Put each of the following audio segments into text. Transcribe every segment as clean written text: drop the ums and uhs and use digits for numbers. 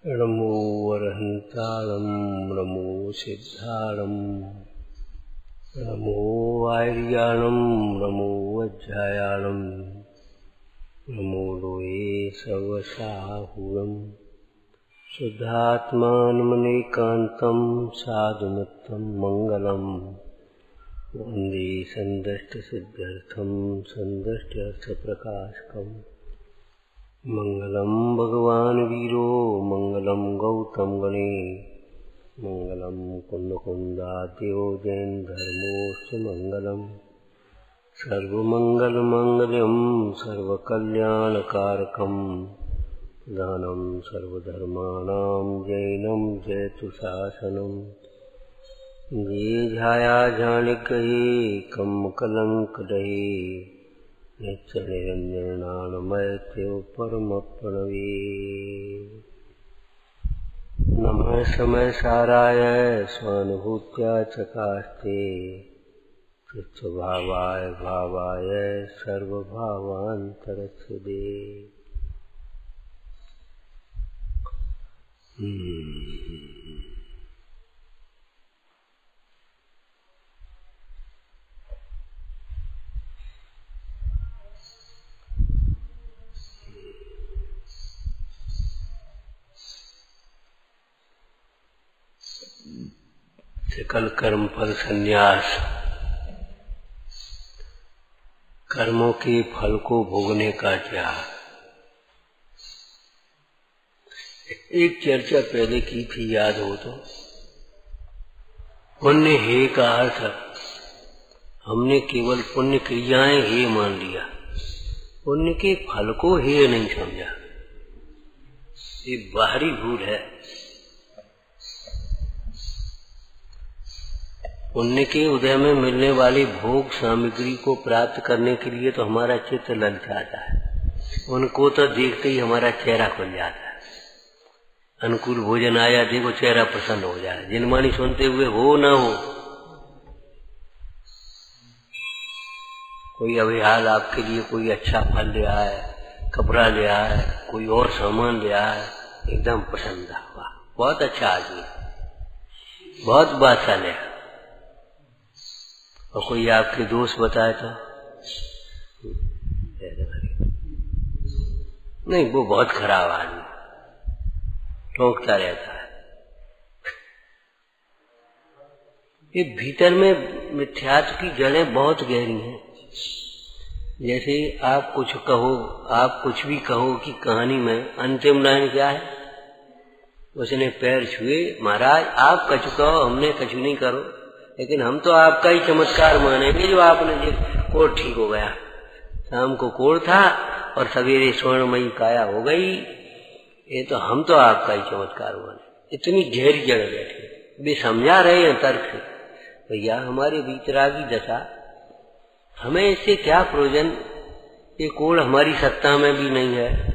नमो वरहन्तारं नमो सिद्धारं नमो वार्याणं नमो वज्रायाणं नमो लोये सर्वसाहुरं शुद्धात्मानमनेकान्तं साधुमित्तं मङ्गलं वन्दे सन्दष्टसिद्ध्यर्थं सन्दष्ट्यर्थप्रकाशकम् मंगलम भगवान वीरो मंगलम गौतम गणे मंगलम कुंदकुंदाद्यो जैन धर्मोश्च मंगलम सर्वमंगल मंगलम सर्वकल्याणकारकम प्रधानम सर्वधर्माणां जैनम जयतु शासनम ये झाया झाणिकये कम कलंक दहे नित्यनिरञ्जनानमयत्यो परमप्रणवे नमः समय साराय स्वानुभूत्या चकास्ते चित्तभावाय भावाय सर्वभावान्तरच्छदे। सकल कर्म फल संन्यास, कर्मों के फल को भोगने का त्याग। एक चर्चा पहले की थी, याद हो तो। पुण्य हे का अर्थ हमने केवल पुण्य क्रियाएं हे मान लिया, पुण्य के फल को हे नहीं समझा। ये बाहरी भूल है। पुण्य के उदय में मिलने वाली भोग सामग्री को प्राप्त करने के लिए तो हमारा चित्त ललचाता है, उनको तो देखते ही हमारा चेहरा खुल जाता है। अनुकूल भोजन आया, देखो चेहरा प्रसन्न हो जाए, जिनमानी सुनते हुए हो ना हो। कोई अभिहाल आपके लिए कोई अच्छा फल ले आए, कपड़ा ले आए, कोई और सामान ले आए, एकदम पसंद हुआ, बहुत अच्छा आदमी, बहुत बादशाह है। और कोई आपके दोस्त बताए तो नहीं, वो बहुत खराब आदमी, टोंकता रहता है। ये भीतर में मिथ्यात्व की जड़ें बहुत गहरी हैं। जैसे आप कुछ कहो, आप कुछ भी कहो कि कहानी में अंतिम लाइन क्या है, उसने पैर छुए, महाराज आप कछु कहो, हमने कछु नहीं करो, लेकिन हम तो आपका ही चमत्कार मानेंगे जो आपने कोढ़ ठीक हो गया। शाम को कोढ़ था और सवेरे स्वर्णमयी काया हो गई, ये तो हम तो आपका ही चमत्कार माने। इतनी गहरी जगह बैठे वे समझा रहे हैं तर्क से, भैया हमारे वीतरागी दशा, हमें इससे क्या प्रयोजन, ये कोढ़ हमारी सत्ता में भी नहीं है,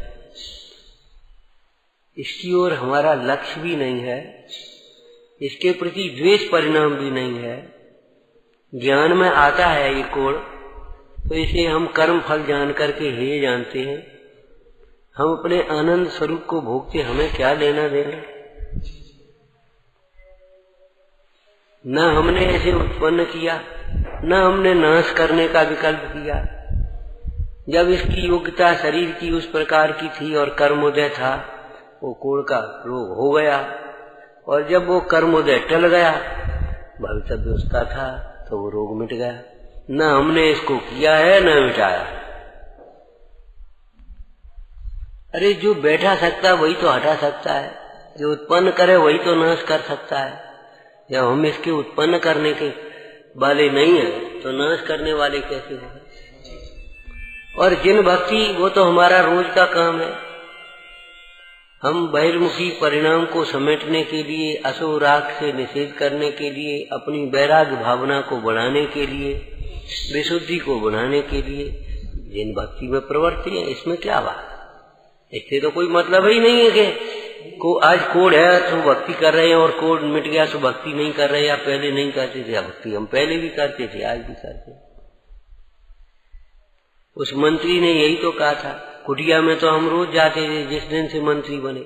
इसकी ओर हमारा लक्ष्य भी नहीं है, इसके प्रति द्वेष परिणाम भी नहीं है। ज्ञान में आता है ये कोढ़, तो इसे हम कर्म फल जान करके हे जानते हैं। हम अपने आनंद स्वरूप को भोगते, हमें क्या लेना देना। न हमने इसे उत्पन्न किया, न हमने नाश करने का विकल्प किया। जब इसकी योग्यता शरीर की उस प्रकार की थी और कर्मोदय था, वो कोढ़ का रोग हो गया, और जब वो कर्मोदय टल गया, भवितव्य उसका था, तो वो रोग मिट गया। न हमने इसको किया है न मिटाया। अरे जो बैठा सकता है वही तो हटा सकता है, जो उत्पन्न करे वही तो नाश कर सकता है। जब हम इसके उत्पन्न करने के वाले नहीं है तो नाश करने वाले कैसे होंगे। और जिन भक्ति, वो तो हमारा रोज का काम है। हम बहिर्मुखी परिणाम को समेटने के लिए, असो राग से निषेध करने के लिए, अपनी वैराग्य भावना को बढ़ाने के लिए, विशुद्धि को बढ़ाने के लिए जिन भक्ति में प्रवृत्ति है, इसमें क्या बात। इससे तो कोई मतलब ही नहीं है कि को आज कोढ़ है तो भक्ति कर रहे हैं और कोढ़ मिट गया तो भक्ति नहीं कर रहे, या पहले नहीं करते थे। भक्ति हम पहले भी करते थे, आज भी करते। उस मंत्री ने यही तो कहा था, कुटिया में तो हम रोज जाते थे जिस दिन से मंत्री बने।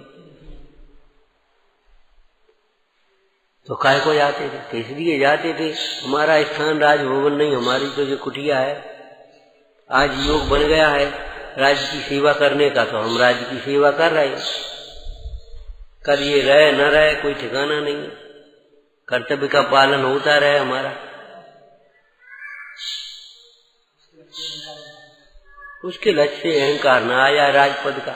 तो काय को जाते थे? तो इसलिए जाते थे, हमारा स्थान राजभवन नहीं, हमारी तो जो कुटिया है, आज योग बन गया है राज्य की सेवा करने का, तो हम राज्य की सेवा कर रहे हैं। कल ये रहे न रहे कोई ठिकाना नहीं है, कर्तव्य का पालन होता रहे हमारा। उसके लक्ष्य से अहंकार न आया राजपद का।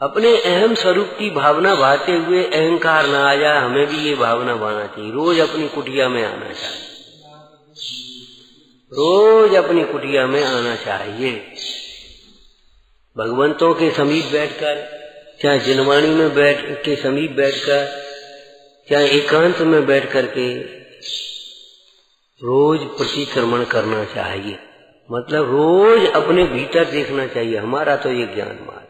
अपने अहम स्वरूप की भावना भाते हुए अहंकार न आ जाए, हमें भी ये भावना बनाना चाहिए। रोज अपनी कुटिया में आना चाहिए, रोज अपनी कुटिया में आना चाहिए। भगवंतों के समीप बैठकर, चाहे जिनवाणी में बैठ के समीप बैठकर, चाहे एकांत में बैठ करके रोज प्रतिक्रमण करना चाहिए। मतलब रोज अपने भीतर देखना चाहिए। हमारा तो ये ज्ञान मार्ग,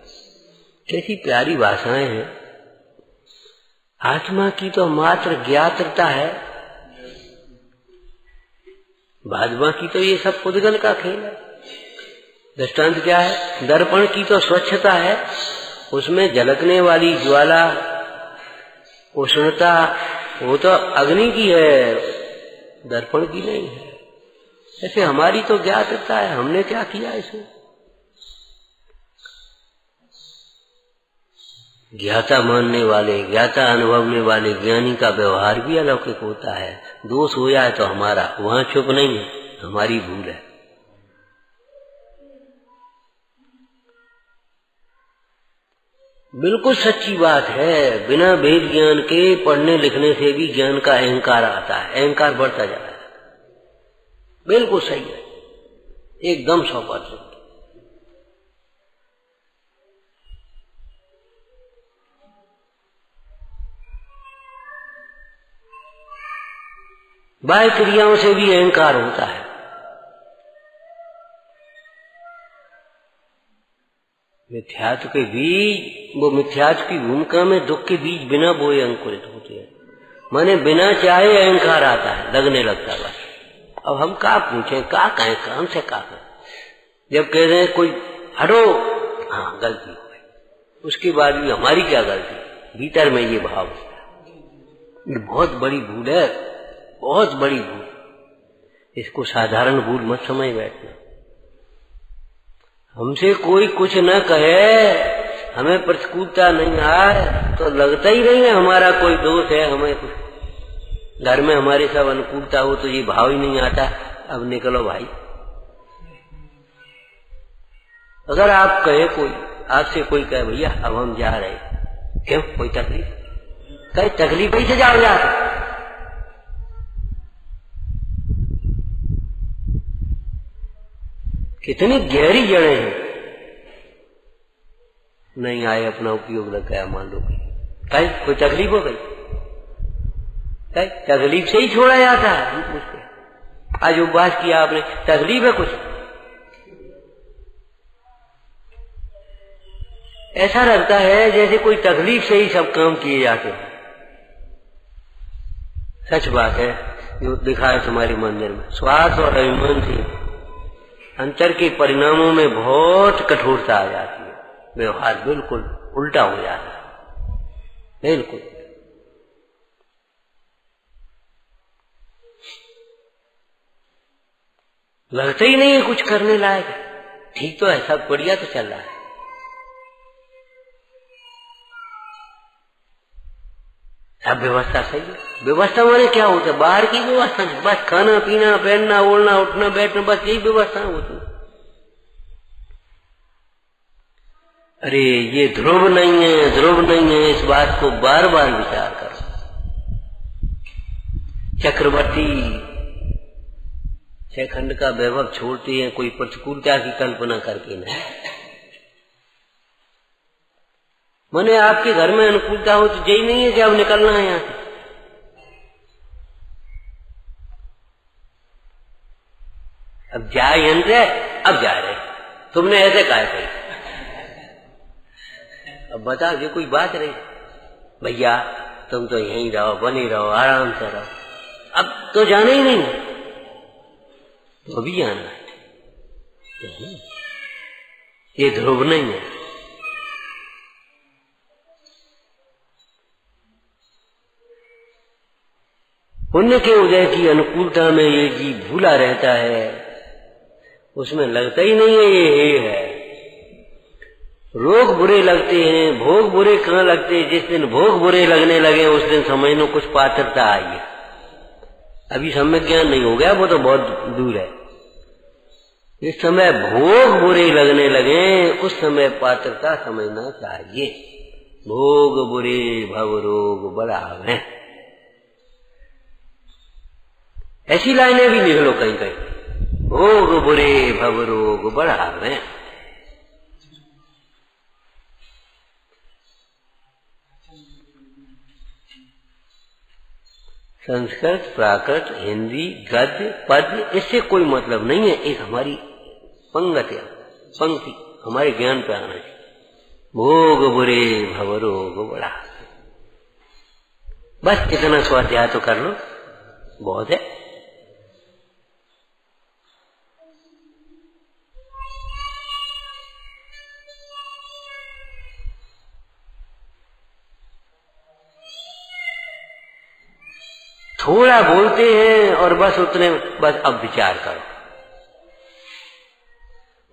कैसी प्यारी भाषाएं हैं। आत्मा की तो मात्र ज्ञात्रता है, भाजपा की तो ये सब पुद्गल का खेल है। दृष्टांत क्या है? दर्पण की तो स्वच्छता है, उसमें झलकने वाली ज्वाला, उष्णता, वो तो अग्नि की है, दर्पण की नहीं है। ऐसे हमारी तो ज्ञात्रता है, हमने क्या किया इसमें? ज्ञाता मानने वाले, ज्ञाता अनुभवने वाले ज्ञानी का व्यवहार भी अलौकिक होता है। दोष हो जाए तो हमारा, वहां चुप नहीं है, हमारी भूल है। बिल्कुल सच्ची बात है। बिना वेद ज्ञान के पढ़ने लिखने से भी ज्ञान का अहंकार आता है, अहंकार बढ़ता जाता है। बिल्कुल सही है, एकदम 100%। बाह्य क्रियाओं से भी अहंकार होता है। मिथ्यात्व के बीज, वो मिथ्यात्व की भूमिका में दुख के बीज बिना बोए अंकुरित होते हैं। माने बिना चाहे अहंकार आता है, लगने लगता है। बस अब हम क्या पूछें, क्या कहें, काम से क्या कहें? जब कह रहे हैं कोई हटो, हाँ गलती हो गई, उसके बाद भी हमारी क्या गलती? भीतर में ये भाव, ये बहुत बड़ी भूल है, बहुत बड़ी भूल। इसको साधारण भूल मत समझ बैठना। हमसे कोई कुछ न कहे, हमें प्रतिकूलता नहीं आए, तो लगता ही नहीं है हमारा कोई दोष है। हमें कुछ घर में हमारे सब अनुकूलता हो तो ये भाव ही नहीं आता, अब निकलो भाई। अगर आप कहे, कोई आपसे कोई कहे भैया अब हम जा रहे, क्यों, कोई तकलीफ? कहे तकलीफ ही से जाओ, जाते कितनी गहरी जड़ें हैं। नहीं आए, अपना उपयोग लग गया, मान लो कहीं कोई तकलीफ हो गई, कहीं तकलीफ से ही छोड़ा जाता है। हम पूछते हैं, आज उपवास किया आपने, तकलीफ है कुछ? ऐसा लगता है जैसे कोई तकलीफ से ही सब काम किए जाते हैं। सच बात है जो दिखा है तुम्हारे मंदिर में, स्वार्थ और अभिमान से अंतर के परिणामों में बहुत कठोरता आ जाती है, व्यवहार बिल्कुल उल्टा हो जाता है, बिल्कुल। लगता ही नहीं है कुछ करने लायक। ठीक तो है, सब बढ़िया तो चल रहा है, सब व्यवस्था सही है। व्यवस्था माने क्या होता है? बाहर की व्यवस्था नहीं, बस खाना पीना, पहनना, ओढ़ना, उठना, बैठना, बस यही व्यवस्था होती है। अरे ये ध्रुव नहीं है, ध्रुव नहीं है, इस बात को बार बार विचार करो। चक्रवर्ती छह खंड का वैभव छोड़ते हैं कोई प्रतिकूलता की कल्पना करके नहीं। माने आपके घर में अनुकूलता हो तो यही नहीं है कि अब निकलना है यहाँ से। अब जाए यंत्र, अब जा रहे, तुमने ऐसे कहा कही। अब बता, ये कोई बात नहीं भैया, तुम तो यहीं रहो, बने रहो, आराम से रहो। अब तो जाना ही नहीं, तो भी जाना है। ये ध्रुव नहीं है। पुण्य के उदय की अनुकूलता में ये जीव भूला रहता है, उसमें लगता ही नहीं है ये है। रोग बुरे लगते हैं, भोग बुरे कहाँ लगते हैं? जिस दिन भोग बुरे लगने लगे उस दिन समझ लो कुछ पात्रता आई है। अभी सम्यक ज्ञान नहीं हो गया, वो तो बहुत दूर है। इस समय भोग बुरे लगने लगे उस समय पात्रता समझना चाहिए। भोग बुरे भव रोग बढ़ावे, ऐसी लाइनें भी लिख लो कहीं कहीं। भोग बुरे भव रोग बढ़ावे। संस्कृत, प्राकृत, हिंदी, गद्य, पद्य, इससे कोई मतलब नहीं है। एक हमारी पंगत है, पंक्ति हमारे ज्ञान पे आना चाहिए। भोग बुरे भव रोग बढ़ा, बस इतना स्वाध्याय तो कर लो, बहुत है। थोड़ा बोलते हैं और बस उतने, बस अब विचार करो।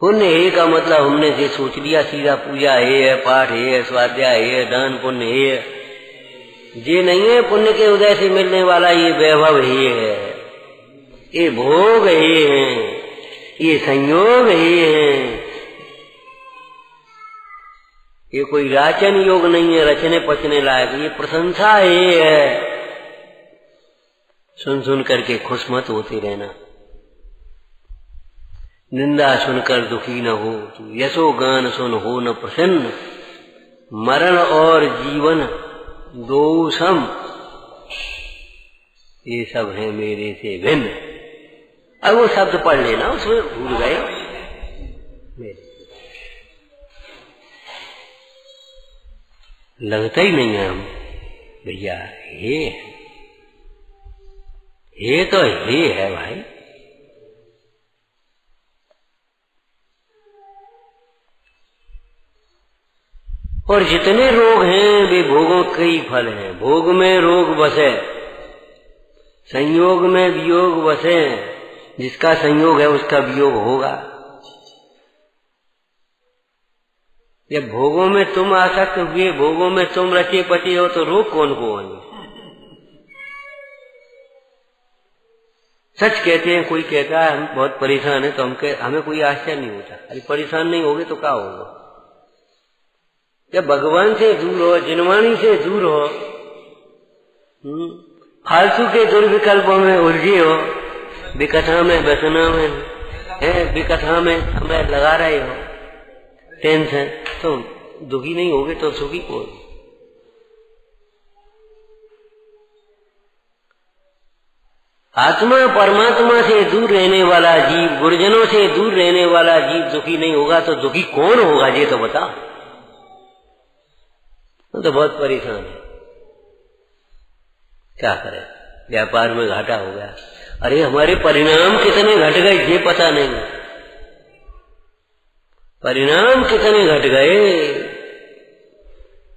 पुण्य है का मतलब हमने से सोच लिया सीधा पूजा है, पाठ है, स्वाध्याय है, दान पुण्य है। ये नहीं है पुण्य के उदय से मिलने वाला ये वैभव ही है, ये भोग ही है, ये संयोग ही है। ये कोई राचन योग नहीं है रचने पचने लायक, ये प्रशंसा ही है। सुन सुन करके खुश मत होते रहना, निंदा सुनकर दुखी न हो, यशो गान सुन हो न प्रसन्न। मरण और जीवन दो सम, ये सब है मेरे से भिन्न। अब वो शब्द पढ़ लेना, उसमें भूल गए मेरे, लगता ही नहीं है हम भैया। ये तो ये है भाई। और जितने रोग हैं वे भोगों के ही फल हैं। भोग में रोग बसे, संयोग में वियोग बसे। जिसका संयोग है उसका वियोग होगा। जब भोगों में तुम आसक्त हुए, भोगों में तुम रचे पचे हो, तो रोग कौन को होंगे? सच कहते हैं, कोई कहता है हम बहुत परेशान है, तो हमें कोई आश्चर्य नहीं होता। अरे परेशान नहीं होगे तो क्या होगा? जब भगवान से दूर हो, जिनवाणी से दूर हो, फालतू के दुर्विकल्पों में उलझे हो, विकथा में व्यसना में है, विकथा में समय लगा रहे हो, टेंशन, तो दुखी नहीं होगे तो सुखी कौन? आत्मा परमात्मा से दूर रहने वाला जीव, गुरुजनों से दूर रहने वाला जीव दुखी नहीं होगा तो दुखी कौन होगा? ये तो बता। तो बहुत परेशान है, क्या करें? व्यापार में घाटा हो गया। अरे हमारे परिणाम कितने घट गए ये पता नहीं, परिणाम कितने घट गए।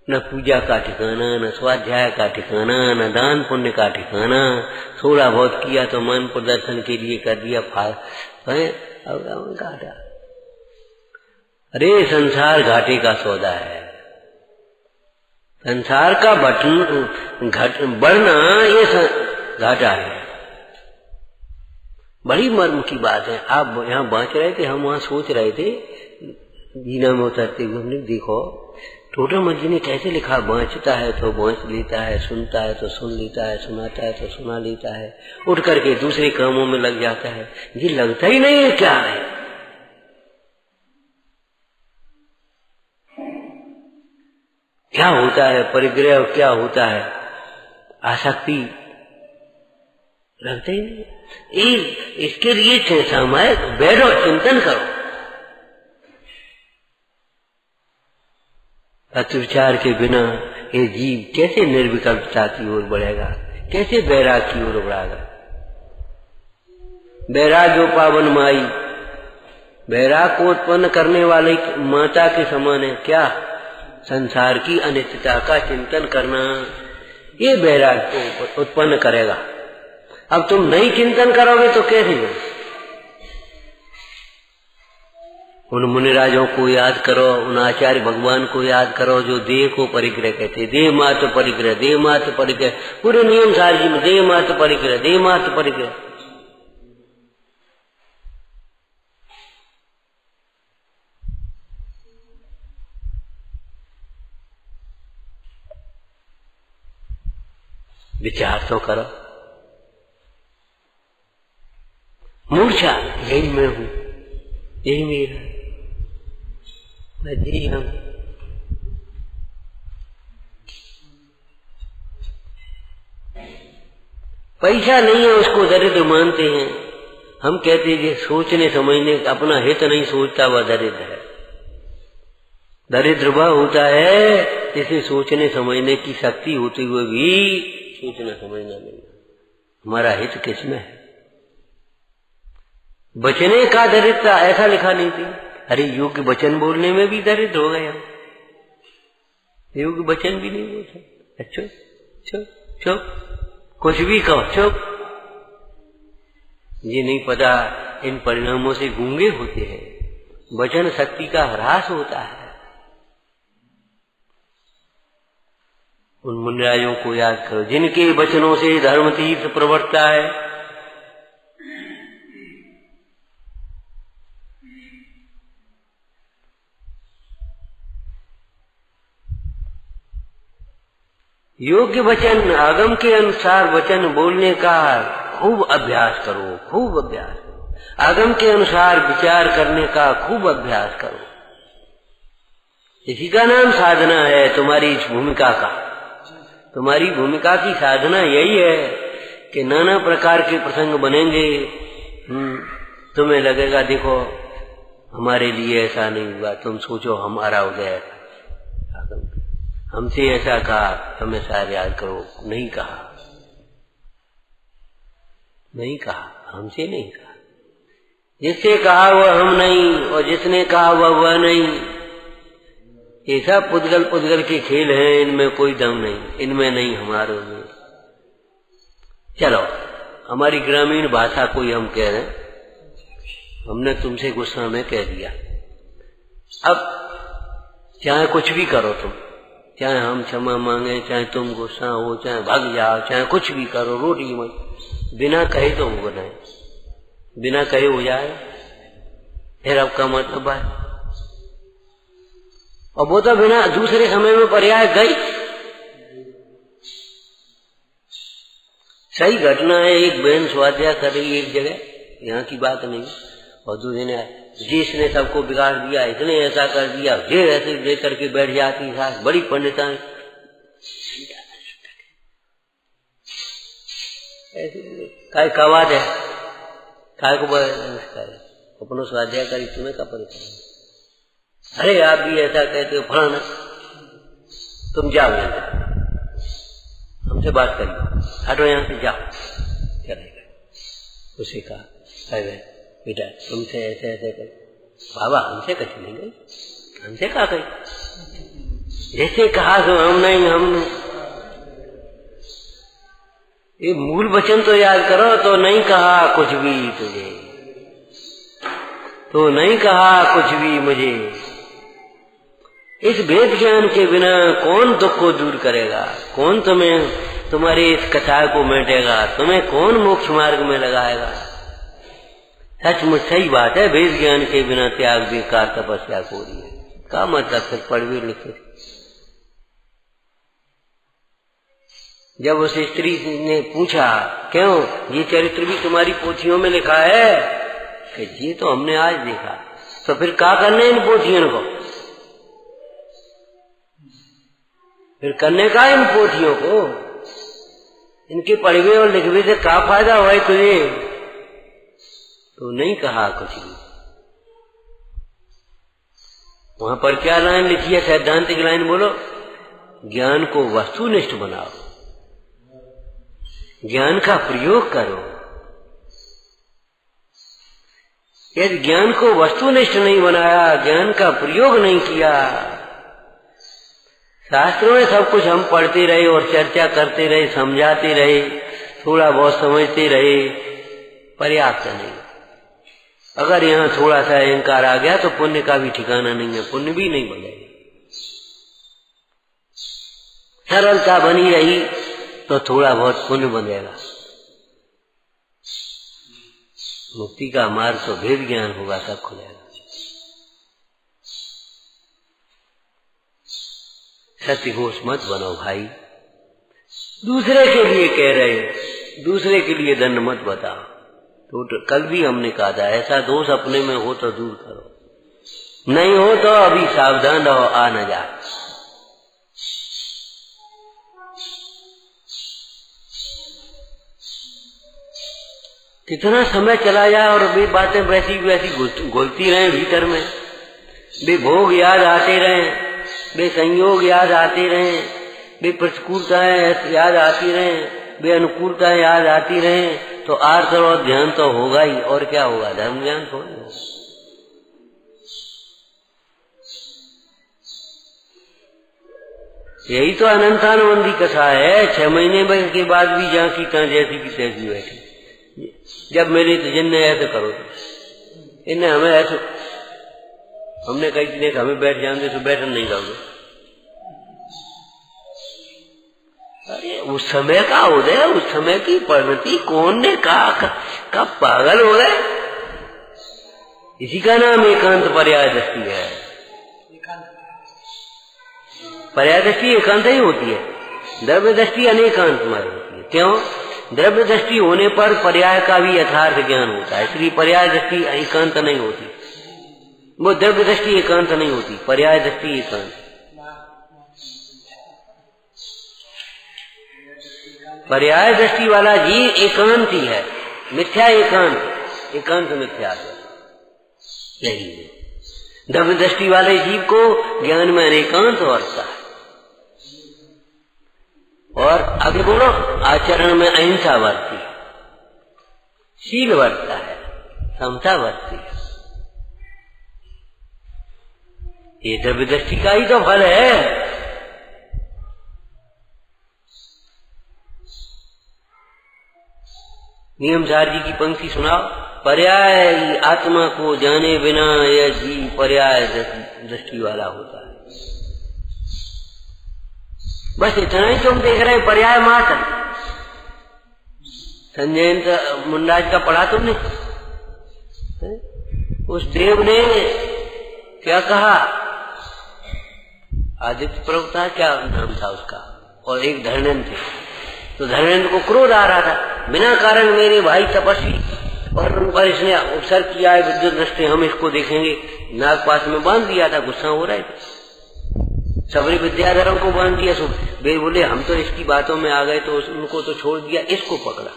न पूजा का ठिकाना, न स्वाध्याय का ठिकाना, न दान पुण्य का ठिकाना। थोड़ा बहुत किया तो मन प्रदर्शन के लिए कर दिया, अब घाटा। अरे संसार घाटे का सौदा है। संसार का बढ़ना ये घाटा है। बड़ी मर्म की बात है। आप यहाँ बाँच रहे थे, हम वहाँ सोच रहे थे जीना में उतरते हुए, हमने देखो टोटम जी ने कैसे लिखा, बाँचता है तो बाँच लेता है, सुनता है तो सुन लेता है, सुनाता है तो सुना लेता है, उठ करके दूसरे कामों में लग जाता है। ये लगता ही नहीं है क्या है। क्या होता है परिग्रह, क्या होता है आसक्ति, लगता ही नहीं। इसके लिए समय बैठो, चिंतन करो। तत्विचार के बिना ये जीव कैसे निर्विकल्पता की ओर बढ़ेगा, कैसे बैराग की ओर बढ़ेगा? बैराग्यो पावन माई, बैराग को उत्पन्न करने वाले माता के समान है। क्या? संसार की अनित्यता का चिंतन करना, ये बैराग को उत्पन्न करेगा। अब तुम नहीं चिंतन करोगे तो कैसे हो? उन मुनिराजों को याद करो, उन आचार्य भगवान को याद करो जो देह को परिग्रह कहते, देह मात्र परिग्रह, देह मात्र परिग्रह, पूरे नियम सारजी में देह मात्र परिग्रह, देह मात्र परिग्रह। विचार तो करो। मूर्छा यही मैं हूं, यही मेरा, मैं देह हूं। पैसा नहीं है उसको दरिद्र मानते हैं। हम कहते हैं कि सोचने समझने का अपना हित नहीं सोचता वह दरिद्र है। दरिद्र वह होता है जिसे सोचने समझने की शक्ति होते हुए भी सोचना समझना नहीं। हमारा हित किसमें है? बचने का दरिद्र ऐसा लिखा नहीं थी। अरे योग्य वचन बोलने में भी दरिद्र हो गए हम। योग्य वचन भी नहीं बोलते। चुप चुप चुप, कुछ भी कहो चुप। ये नहीं पता इन परिणामों से गूंगे होते हैं। वचन शक्ति का ह्रास होता है। उन मुनिराजों को याद करो जिनके वचनों से धर्म तीर्थ प्रवर्तता है। योग्य वचन, आगम के अनुसार वचन बोलने का खूब अभ्यास करो, खूब अभ्यास करो। आगम के अनुसार विचार करने का खूब अभ्यास करो। इसी का नाम साधना है। तुम्हारी इस भूमिका का, तुम्हारी भूमिका की साधना यही है कि नाना प्रकार के प्रसंग बनेंगे। तुम्हें लगेगा देखो हमारे लिए ऐसा नहीं हुआ, तुम सोचो हमारा हो गया, हमसे ऐसा कहा, हमेशा याद करो नहीं कहा, नहीं कहा, हमसे नहीं कहा। जिससे कहा वह हम नहीं और जिसने कहा वह नहीं। ये सब पुद्गल पुद्गल के खेल हैं, इनमें कोई दम नहीं, इनमें नहीं हमारे में। चलो हमारी ग्रामीण भाषा कोई हम कह रहे हैं, हमने तुमसे गुस्सा में कह दिया। अब चाहे कुछ भी करो तुम, चाहे हम क्षमा मांगे, चाहे तुम गुस्सा हो, चाहे भाग जाओ, चाहे कुछ भी करो, रोटी मत बिना कहे तो वो नहीं, बिना कहे हो जाए। फिर अब का मतलब है, और वो तो बिना दूसरे समय में पर्याय गई। सही घटना है। एक बहन स्वाध्याय कर रही एक जगह, यहाँ की बात नहीं, और दूसरे ने जिसने सबको बिगाड़ दिया, इसने ऐसा कर दिया, ये ऐसे दे करके बैठ जाती सास, बड़ी पंडिता काय का बात है, काय को अपनो स्वाध्याय करी, तुम्हें का परेशान? अरे आप भी ऐसा कहते हो फलाना, तुम जाओ यहाँ से, हमसे बात करिए, हटो यहाँ से, जाओ। चलेगा उसे कहा, अरे बेटा तुमसे ऐसे ऐसे कर। बाबा हमसे कहीं नहीं गई, हमसे कहा गई, जैसे कहा तो हम नहीं, हम ये मूल वचन तो याद करो। तो नहीं कहा कुछ भी तुझे, तो नहीं कहा कुछ भी मुझे। इस भेद ज्ञान के बिना कौन दुख को दूर करेगा? कौन तुम्हें तुम्हारी इस कथा को मेटेगा? तुम्हें कौन मोक्ष मार्ग में लगाएगा? सचमुच सही बात है, भेद ज्ञान के बिना त्याग बेकार तपस्या को रही है। का मतलब फिर पढ़वे लिखे। जब उस स्त्री ने पूछा क्यों ये चरित्र भी तुम्हारी पोथियों में लिखा है, कि ये तो हमने आज देखा, तो फिर क्या करने इन पोथियों को? फिर करने का इन पोथियों को? इनके पढ़वे और लिखवे से क्या फायदा हुआ है तुझे? तो नहीं कहा कुछ भी। वहां पर क्या लाइन लिखी है? सैद्धांतिक लाइन बोलो, ज्ञान को वस्तुनिष्ठ बनाओ, ज्ञान का प्रयोग करो। यदि ज्ञान को वस्तुनिष्ठ नहीं बनाया, ज्ञान का प्रयोग नहीं किया, शास्त्रों में सब कुछ हम पढ़ते रहे और चर्चा करते रहे, समझाते रहे, थोड़ा बहुत समझते रहे, पर्याप्त नहीं। अगर यहाँ थोड़ा सा अहंकार आ गया तो पुण्य का भी ठिकाना नहीं है, पुण्य भी नहीं बनेगा। सरलता बनी रही तो थोड़ा बहुत पुण्य बनेगा। मुक्ति का मार्ग तो भेद ज्ञान होगा, सब खुलेगा। सत्य घोष मत बनो भाई, दूसरे के लिए कह रहे, दूसरे के लिए दंड मत बताओ। तो कल भी हमने कहा था, ऐसा दोष अपने में हो तो दूर करो, नहीं हो तो अभी सावधान रहो, आ न जाए। कितना समय चला जाए और वे बातें वैसी वैसी घुलती रहे भीतर में, वे भोग याद आते रहे, वे संयोग याद आते रहे, वे प्रतिकूलताएं याद आती रहे, वे अनुकूलताएं याद आती रहे, तो आर्थ और ध्यान तो होगा ही, और क्या होगा, धर्म ज्ञान थोड़ी होगा। यही तो अनंतानुबंधी कथा है। 6 महीने के बाद भी जहाँ की तहाँ जैसी की तैसी बैठी। जब मेरे तो जिनने ऐसे करो, इन्हें हमें ऐसे, हमने कही कि नहीं हमें बैठ जाएंगे तो बैठन नहीं जाओगे। अरे उस समय का उदय, उस समय की परिणति कौन ने कहा, कब पागल हो गए। इसी का नाम एकांत पर्याय दृष्टि है। पर्याय दृष्टि एकांत ही होती है, द्रव्य दृष्टि अनेकांतमय होती है। क्यों? द्रव्य दृष्टि होने पर पर्याय का भी यथार्थ ज्ञान होता है, इसलिए पर्याय दृष्टि एकांत नहीं होती। वो द्रव्य दृष्टि एकांत नहीं होती, पर्याय दृष्टि एकांत। पर्याय दृष्टि वाला जीव एकांत ही है, मिथ्या एकांत, एकांत मिथ्या यही है। द्रव्य दृष्टि वाले जीव को ज्ञान में अनेकांत वर्तता है। और आगे बोलो, आचरण में अहिंसा वर्ती है, शील वर्तता है, समता वर्ती है। ये द्रव्य दृष्टि का ही तो फल है। नियमसार जी की पंक्ति सुनाओ, पर्याय आत्मा को जाने बिना यह जीव पर्याय दृष्टि वाला होता है। बस इतना ही तुम देख रहे हैं, पर्याय मात्र। संजय मुंडाज का पढ़ा तुमने? उस देव ने क्या कहा, आदित्य प्रवक्ता क्या नाम था उसका, और एक धर्मेंद्र थे। तो धर्मेंद्र को क्रोध आ रहा था, बिना कारण मेरे भाई तपस्वी और उन पर इसने उपसर्ग किया है विद्युत दृष्टि, हम इसको देखेंगे। नागपाश में बांध दिया था, गुस्सा हो रहे थे। सबरी विद्याधरों को बांध दिया। वे बोले हम तो इसकी बातों में आ गए, तो उनको तो छोड़ दिया, इसको पकड़ा।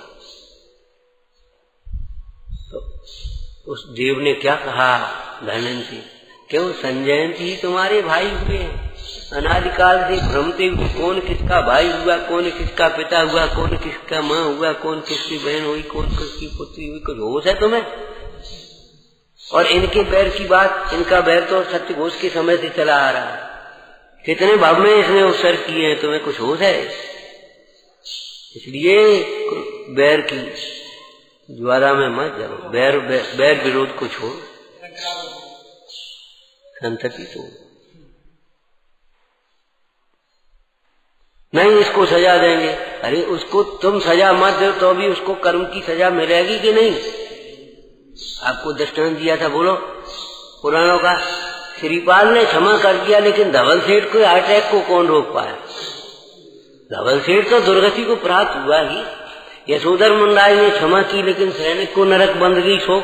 तो उस देव ने क्या कहा धर्मेंद्र से, क्यों संजयंत ही तुम्हारे भाई हुए हैं, अनादिकाल से भ्रमते हुए कौन किसका भाई हुआ, कौन किसका पिता हुआ, कौन किसका माँ हुआ, कौन किसकी बहन हुई, कौन किसकी पुत्री हुई, कुछ होश है तुम्हें? और इनके बैर की बात, इनका बैर तो सत्य घोष के समय से चला आ रहा है। कितने भाव में इसने उत्सर्ग किए हैं, तुम्हें कुछ होश है? इसलिए बैर की ज्वाला में मत जाओ, बैर विरोध को छोड़, संतति तो नहीं, इसको सजा देंगे। अरे उसको तुम सजा मत दो तो भी उसको कर्म की सजा मिलेगी कि नहीं? आपको दृष्टांत दिया था, बोलो पुराणों का। श्रीपाल ने क्षमा कर दिया, लेकिन धवल सेठ को अटैक को कौन रोक पाया? धवल सेठ तो दुर्गति को प्राप्त हुआ ही। यशोधर मुंडाई ने क्षमा की, लेकिन सैनिक को नरक बंद गई शोक।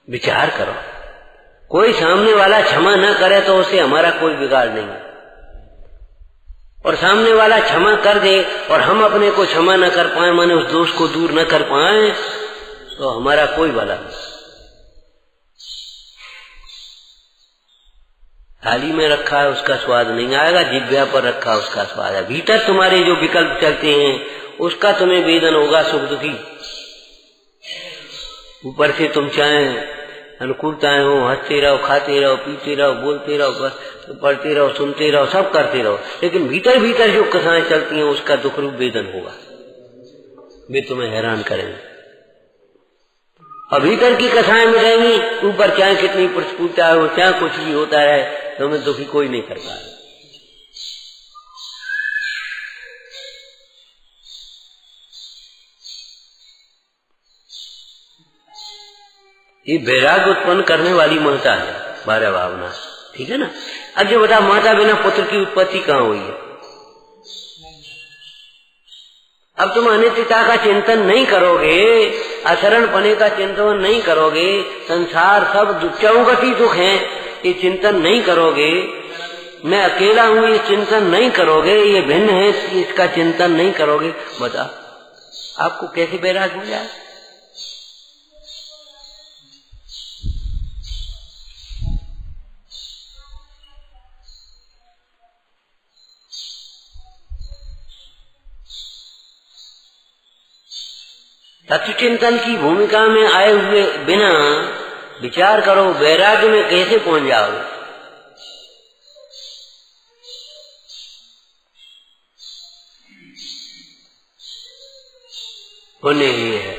विचार करो, कोई सामने वाला क्षमा न करे तो उसे हमारा कोई बिगाड़ नहीं है, और सामने वाला क्षमा कर दे और हम अपने को क्षमा न कर पाए, माने उस दोष को दूर न कर पाए, तो हमारा कोई भला नहीं। थाली में रखा है उसका स्वाद नहीं आएगा, जिह्वा पर रखा उसका स्वाद है। भीतर तुम्हारे जो विकल्प चलते हैं उसका तुम्हें वेदन होगा, सुख दुखी। ऊपर से तुम चाहे अनुकूलताएं हो, हंसते रहो, खाते रहो, पीते रहो, बोलते रहो, बस तो पढ़ते रहो, सुनते रहो, सब करते रहो, लेकिन भीतर भीतर जो कथाएं चलती हैं उसका दुख रूप वेदन होगा, वे तुम्हें हैरान करेंगे। और भीतर की कथाएं मिलेंगी, ऊपर चाहे कितनी प्रतिकूलता हो, चाहे कुछ भी होता रहे, तुम्हें दुखी कोई नहीं कर पाएगा। ये वैराग्य उत्पन्न करने वाली माता है 12 भावना, ठीक है ना। अब जो बता, माता बिना पुत्र की उत्पत्ति कहाँ हुई है? अब तुम अनित्यता का चिंतन नहीं करोगे, अशरणपने का चिंतन नहीं करोगे, संसार सब चौगति दुख है, ये चिंतन नहीं करोगे, मैं अकेला हूं ये चिंतन नहीं करोगे, ये भिन्न है इसका चिंतन नहीं करोगे, बता आपको कैसे वैराग्य हो जाए? तत्व चिंतन की भूमिका में आए हुए बिना विचार करो वैराग्य में कैसे पहुंच जाओगे? पुण्य ही है,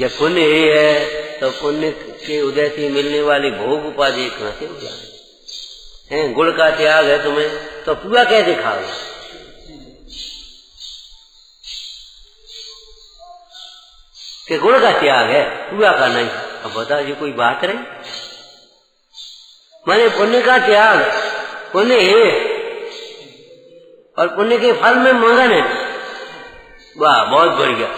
जब पुण्य ही है तो पुण्य के उदय से मिलने वाली भोग उपाधि कहां से हो जाए? गुड़ का त्याग है तुम्हें तो पूरा कैसे खाओगे? कि गुण का त्याग है, पूरा का नहीं। अब बता जी कोई बात रही? माने पुण्य का त्याग, पुण्य है और पुण्य के फल में मगन है। वाह, बहुत बढ़िया।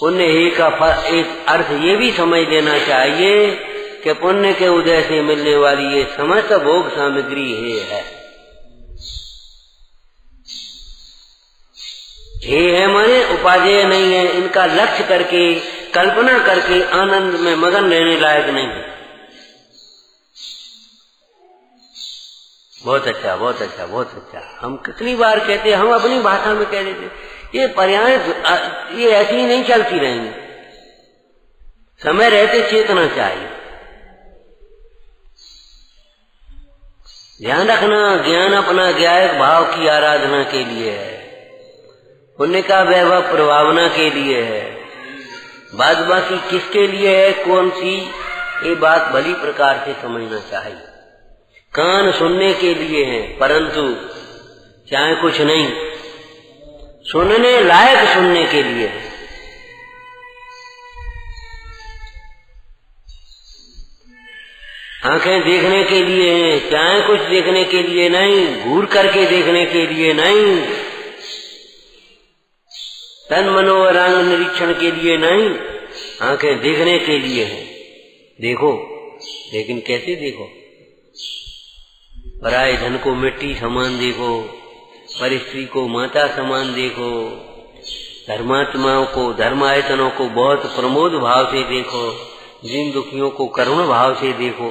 पुण्य ही का फल, एक अर्थ ये भी समझ लेना चाहिए कि पुण्य के उदय से मिलने वाली ये समस्त भोग सामग्री है। हे है माने उपादेय नहीं है, इनका लक्ष्य करके कल्पना करके आनंद में मगन रहने लायक नहीं है। बहुत अच्छा, बहुत अच्छा, बहुत अच्छा। हम कितनी बार कहते, हम अपनी भाषा में कह देते, ये पर्याय ये ऐसी ही नहीं चलती रहेंगी, समय रहते चेतना चाहिए। ध्यान रखना, ज्ञान अपना ज्ञायक भाव की आराधना के लिए है, पुण्य का वैभव प्रभावना के लिए है, बाद बाकी किसके लिए है, कौन सी, ये बात भली प्रकार से समझना चाहिए। कान सुनने के लिए है, परंतु चाहे कुछ नहीं, सुनने लायक सुनने के लिए है। आंखें देखने के लिए हैं, चाहे कुछ देखने के लिए नहीं, घूर करके देखने के लिए नहीं, तन मनोरंग निरीक्षण के लिए नहीं, आंखें देखने के लिए हैं। देखो, लेकिन कैसे देखो? पराये धन को मिट्टी समान देखो, पर स्त्री को माता समान देखो, धर्मात्माओं को, धर्मायतनों को बहुत प्रमोद भाव से देखो, दीन दुखियों को करुण भाव से देखो,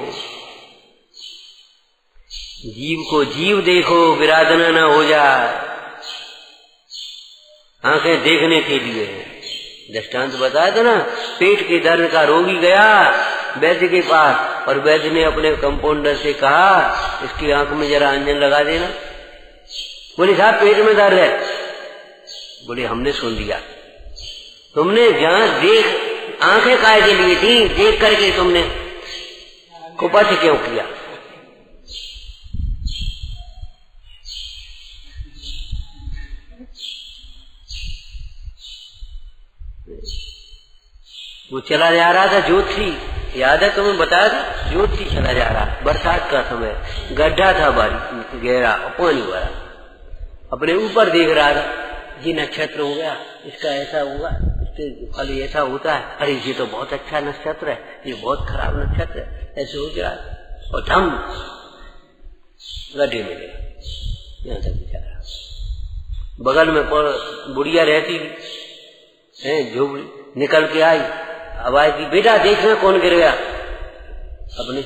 जीव को जीव देखो, विराधना न हो जाए। आंखें देखने के लिए है। दृष्टांत बताया था ना, पेट के दर्द का रोगी गया वैद्य के पास और वैद्य ने अपने कंपाउंडर से कहा इसकी आंख में जरा अंजन लगा देना। बोले साहब पेट में दर्द है। बोले हमने सुन लिया, तुमने जहां देख, आंखें काहे के लिए थी, देख करके तुमने कुपथ क्यों किया? वो चला जा रहा था ज्योति, याद है तुम्हें बताया था, ज्योति चला जा रहा, बरसात का समय, गड्ढा था बारी गहरा, पानी भरा, अपने ऊपर देख रहा था, ये नक्षत्र हो गया, इसका ऐसा होगा, इसके फल ऐसा होता है, अरे ये तो बहुत अच्छा नक्षत्र है, ये बहुत खराब नक्षत्र है, ऐसे हो गया और धम गड्ढे में गया। यहाँ तक बेचारा, बगल में बुढ़िया रहती है, झोपड़ी निकल के आई, आवाज दी, बेटा देखना कौन गिर गया। अपने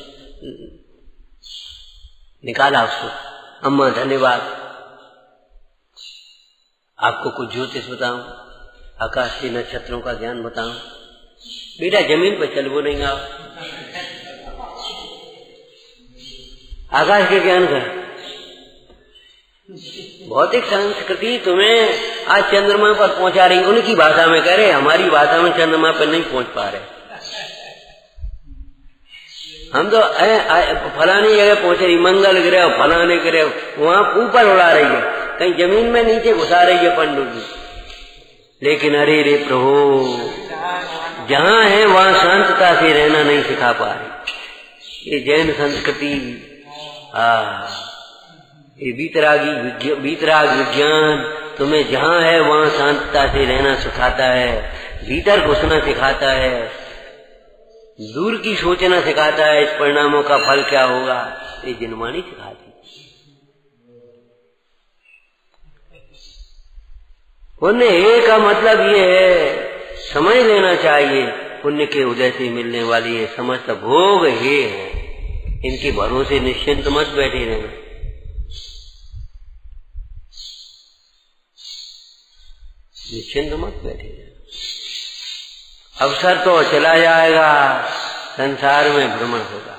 निकाला उसको, अम्मा धन्यवाद, आपको कुछ ज्योतिष बताऊं, आकाश के नक्षत्रों का ज्ञान बताऊं। बेटा जमीन पर चल, वो नहीं आओ। आकाश के ज्ञान का। भौतिक संस्कृति तुम्हें आज चंद्रमा पर पहुंचा रही, उनकी भाषा में कह रहे, हमारी भाषा में चंद्रमा पर नहीं पहुंच पा रहे। हम तो फलानी जगह पहुंच रही, मंगल ग्रह फलाने ग्रह वहां ऊपर उड़ा रही है, कहीं जमीन में नीचे घुसा रही है पंडुली। लेकिन अरे रे प्रभु, जहां है वहां शांतता से रहना नहीं सिखा पा रही। ये जैन संस्कृति, ये वीतराग विज्ञान तुम्हें जहां है वहां शांतता से रहना सिखाता है, भीतर घुसना सिखाता है, दूर की सोचना सिखाता है, इस परिणामों का फल क्या होगा, ये जिनवाणी सिखाती। पुण्य हे का मतलब ये है, समझ लेना चाहिए पुण्य के उदय से मिलने वाली है समस्त भोग हे है, इनके भरोसे निश्चिंत मत बैठे रहना। निश्चिंत मत बैठे रहना, अवसर तो चला जाएगा, संसार में भ्रमण होगा।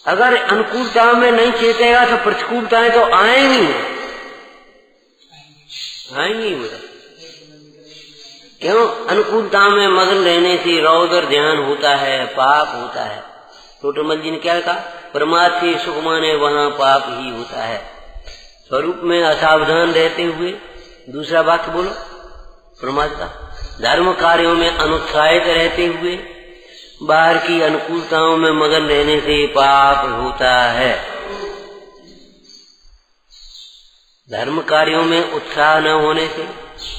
अगर अनुकूलताओं में नहीं चेतेगा तो प्रतिकूलताएं तो आएंगी बोला। क्यों? अनुकूलता में मगन रहने से रौदर ध्यान होता है, पाप होता है। टोटमल जी ने क्या कहा? परमात्मा से सुख माने वहां पाप ही होता है। स्वरूप में असावधान रहते हुए, दूसरा वाक्य बोलो परमात्मा, धर्म कार्यों में अनुत्साहित रहते हुए बाहर की अनुकूलताओं में मगन रहने से पाप होता है। धर्म कार्यों में उत्साह न होने से,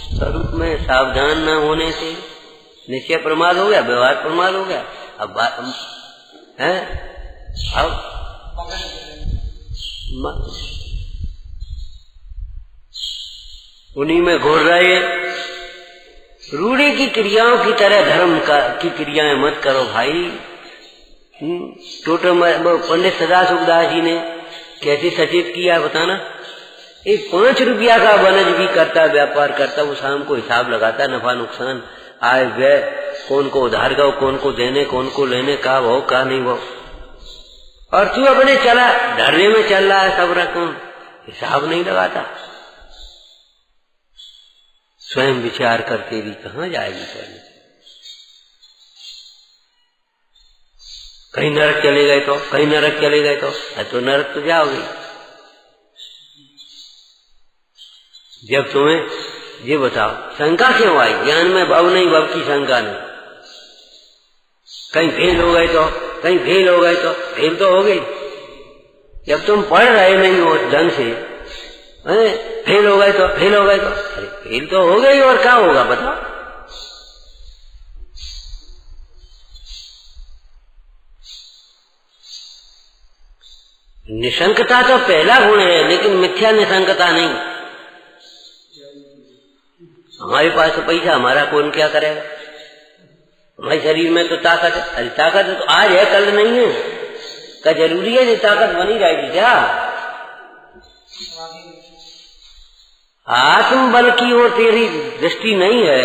स्वरूप में सावधान न होने से निश्चय प्रमाद हो गया, व्यवहार प्रमाद हो गया। अब है अब उन्हीं में घोर रहे। रूढ़ी की क्रियाओं की तरह धर्म की क्रियाएं मत करो भाई। पंडित सदा सुखदास जी ने कैसे सचेत किया बताना। एक 5 रुपया का वनज भी करता, व्यापार करता, वो शाम को हिसाब लगाता, नफा नुकसान आय व्यय, कौन को उधार का, कौन को देने, कौन को लेने का भाव का नहीं भाव। और तू अपने चला धरने में चल रहा है, सब रकम हिसाब नहीं लगाता। स्वयं विचार करके भी कहाँ जाएगी करने। कहीं नरक चले गए तो, कहीं नरक चले गए तो नरक तो जाओगे। जब तुम्हें ये बताओ शंका क्यों आई? ज्ञान में भव नहीं, भव की शंका नहीं। कहीं फेल हो गए तो, कहीं फेल हो गए तो, फेल तो हो गई। जब तुम पढ़ रहे नहीं हो ढंग से, फेल हो गए तो, फेल हो गए तो, अरे फेल तो हो गई और क्या होगा बताओ। निशंकता तो पहला गुण है, लेकिन मिथ्या निशंकता नहीं। हमारे पास तो पैसा, हमारा कौन क्या करेगा? हमारे शरीर में तो ताकत है, अरे ताकत तो आज है कल नहीं है। क्या जरूरी है ये ताकत बनी रहेगी क्या? आत्म बल की ओर तेरी दृष्टि नहीं है,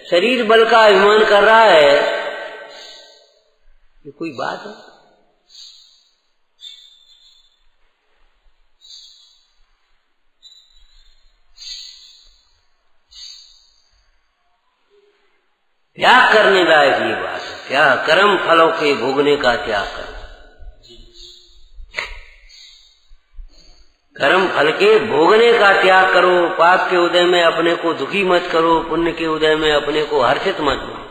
शरीर बल का अभिमान कर रहा है, ये कोई बात है? त्याग करने लायक ये बात है। क्या कर्म फलों के भोगने का त्याग कर, कर्म फल के भोगने का त्याग करो। पाप के उदय में अपने को दुखी मत करो, पुण्य के उदय में अपने को हर्षित मत करो।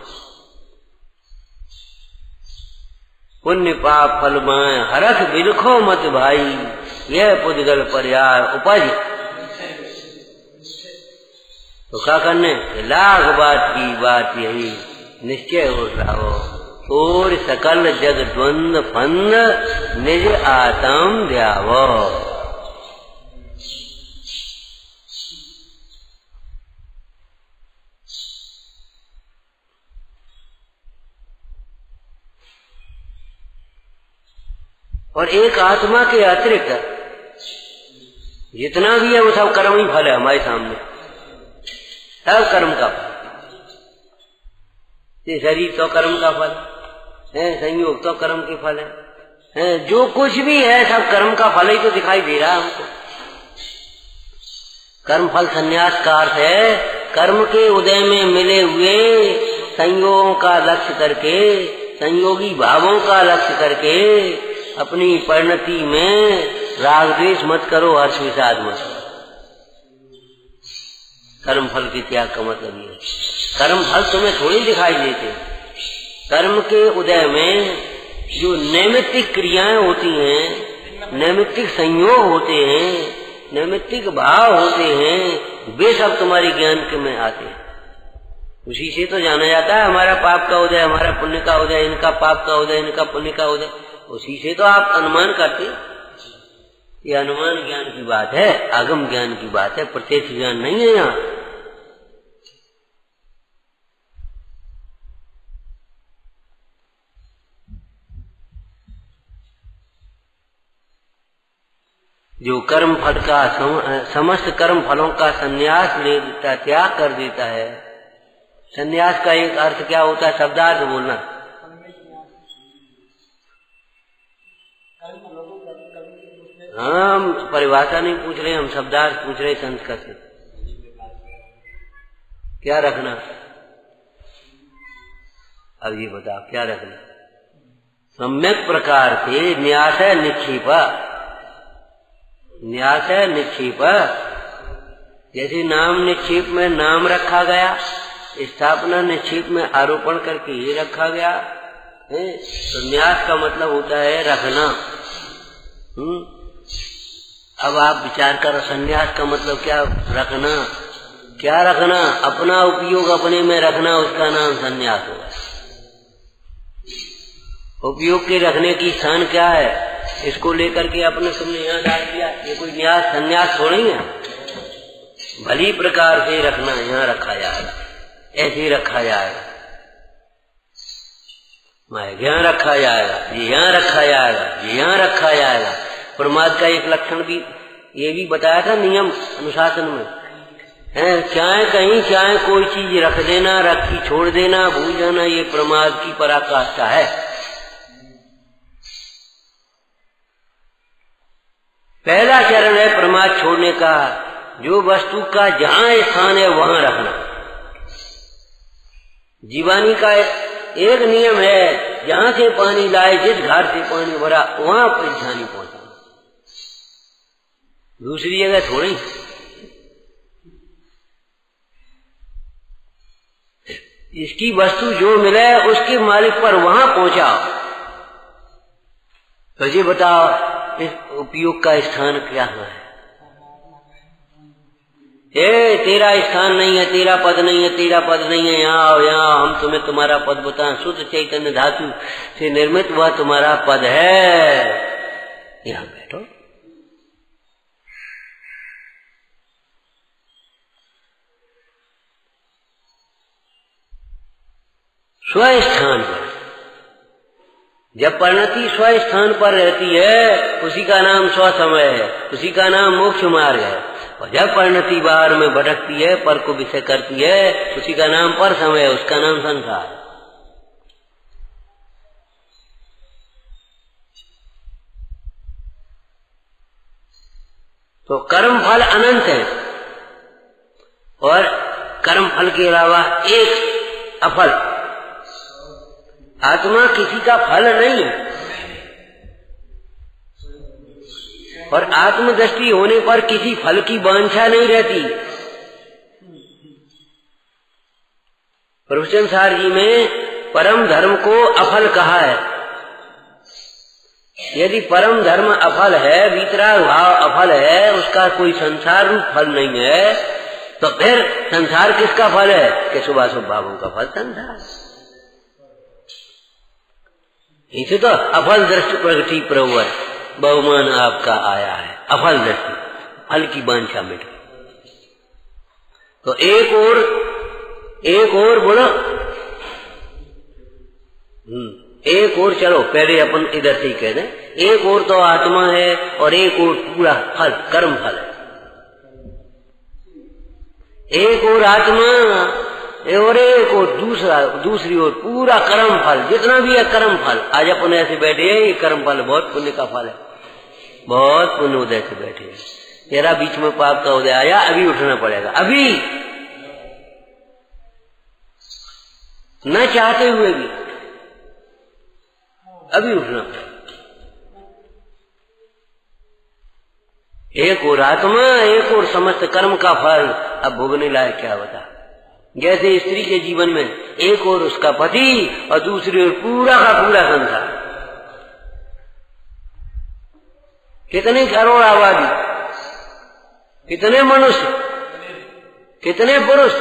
पुण्य पाप फल माए हरख बिलखो मत भाई, यह पुद्गल पर्याय उपज। तो क्या करने? लाख बात की बात यही निश्चय हो जाओ। और सकल जग द्वंद फंद निज आत्म ध्यावो। और एक आत्मा के अतिरिक्त जितना भी है वो सब कर्म ही फल है हमारे सामने, सब कर्म का फल। ये शरीर तो कर्म का फल है, संयोग तो कर्म के फल है, जो कुछ भी है सब कर्म का फल ही तो दिखाई दे रहा है हमको। कर्म फल संन्यास का अर्थ है कर्म के उदय में मिले हुए संयोगों का लक्ष्य करके, संयोगी भावों का लक्ष्य करके अपनी परिणति में राग द्वेष मत करो, हर्ष विषाद मत करो। कर्म फल के त्याग का मतलब ये, कर्म फल तुम्हें थोड़ी दिखाई देते। कर्म के उदय में जो नैमित्तिक क्रियाएं होती हैं, नैमित्तिक संयोग होते हैं, नैमित्तिक भाव होते हैं, वे सब तुम्हारे ज्ञान के में आते हैं। उसी से तो जाना जाता है हमारा पाप का उदय, हमारा पुण्य का उदय, इनका पाप का उदय, इनका पुण्य का उदय। उसी से तो आप अनुमान करते। ये अनुमान ज्ञान की बात है, आगम ज्ञान की बात है, प्रत्यक्ष ज्ञान नहीं है। यहाँ जो कर्म फल का समस्त कर्म फलों का संन्यास ले देता, त्याग कर देता है। संन्यास का एक अर्थ क्या होता है? शब्दार्थ बोलना। हम परिभाषा नहीं पूछ रहे, हम शब्दार्थ पूछ रहे संस्कृत से। क्या रखना? अब ये बताओ क्या रखना? सम्यक प्रकार से न्यास है निक्षेप, न्यास है निक्षेप। जैसे नाम निक्षेप में नाम रखा गया, स्थापना निक्षेप में आरोपण करके ये रखा गया है। तो न्यास का मतलब होता है रखना। अब आप विचार करो, संन्यास का मतलब क्या? रखना। क्या रखना? अपना उपयोग अपने में रखना, उसका नाम संन्यास होगा। उपयोग के रखने की स्थान क्या है? इसको लेकर के अपने तुमने यहाँ डाल दिया, ये कोई न्यास संन्यास थोड़ी है। भली प्रकार से रखना, यहाँ रखा जाएगा, ऐसे रखा जाएगा, यहाँ रखा जाएगा, ये यहाँ रखा जाएगा, ये यहाँ रखा जाएगा। प्रमाद का एक लक्षण भी ये भी बताया था नियम अनुशासन में है। चाहे कहीं चाहे कोई चीज रख देना, रखी छोड़ देना, भूल जाना, ये प्रमाद की पराकाष्ठा है। पहला चरण है प्रमाद छोड़ने का, जो वस्तु का जहां स्थान है वहां रखना। जीवानी का एक नियम है, जहां से पानी लाए, जिस घाट से पानी भरा, वहां परिधानी पहुंचाना। दूसरी जगह थोड़ी। इसकी वस्तु जो मिले उसके मालिक पर वहां पहुंचाओ। तो ये बताओ इस उपयोग का स्थान क्या है? तेरा स्थान नहीं है, तेरा पद नहीं है, तेरा पद नहीं है, यहाँ आओ, यहाँ हम तुम्हें तुम्हारा पद बताएं। शुद्ध चैतन्य धातु से निर्मित वह तुम्हारा पद है, यहाँ बैठो। स्वस्थान पर जब परिणति स्वस्थान पर रहती है, उसी का नाम स्व समय है, उसी का नाम मोक्ष मार्ग है। और जब परिणति बाहर में भटकती है, पर को विषय करती है, उसी का नाम पर समय है, उसका नाम संसार। तो कर्म फल अनंत है, और कर्म फल के अलावा एक अफल। आत्मा किसी का फल नहीं है, और आत्मदृष्टि होने पर किसी फल की वांछा नहीं रहती। प्रवचन सार जी में परम धर्म को अफल कहा है। यदि परम धर्म अफल है, वीतराग भाव अफल है, उसका कोई संसार रूप फल नहीं है, तो फिर संसार किसका फल है? कि शुभाशुभ भावों का फल संसार। इसे तो अफल दृष्टि प्रगति प्रवर बहुमान आपका आया है। अफल दृष्टि, फल की वांछा मिट गई। तो एक और बोलो, एक और चलो, पहले अपन इधर से ही कह दें, एक और तो आत्मा है और एक और पूरा फल कर्म फल है। एक और आत्मा और एक और दूसरी ओर पूरा कर्म फल, जितना भी है कर्म फल। आज अपन ऐसे बैठे हैं, ये कर्म फल बहुत पुण्य का फल है, बहुत पुण्य उदय से बैठे हैं। तेरा बीच में पाप का उदय आया, अभी उठना पड़ेगा, अभी न चाहते हुए भी अभी उठना पड़ेगा। एक और आत्मा, एक और समस्त कर्म का फल। अब भोगने लायक क्या बता। जैसे स्त्री के जीवन में एक और उसका पति और दूसरी ओर पूरा का पूरा संसार। कितने करोड़ आबादी, कितने मनुष्य, कितने पुरुष,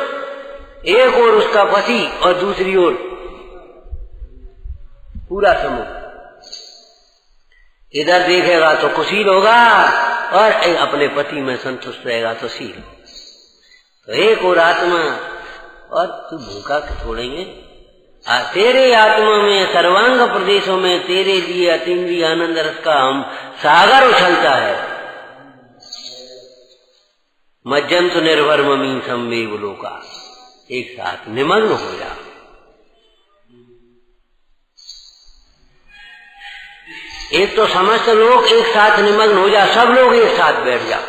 एक और उसका पति और दूसरी ओर पूरा समूह। इधर देखेगा तो कुशील होगा और अपने पति में संतुष्ट रहेगा तो शील। तो एक और आत्मा, और तू भूखा छोड़ेंगे। तेरे आत्मा में सर्वांग प्रदेशों में तेरे लिए अतीन्द्रिय आनंद रस का हम सागर उछलता है। मज्जंतु निर्भर ममी संवेग लोका, एक साथ निमग्न हो जा। एक तो समस्त लोग एक साथ निमग्न हो जा, सब लोग एक साथ बैठ जा।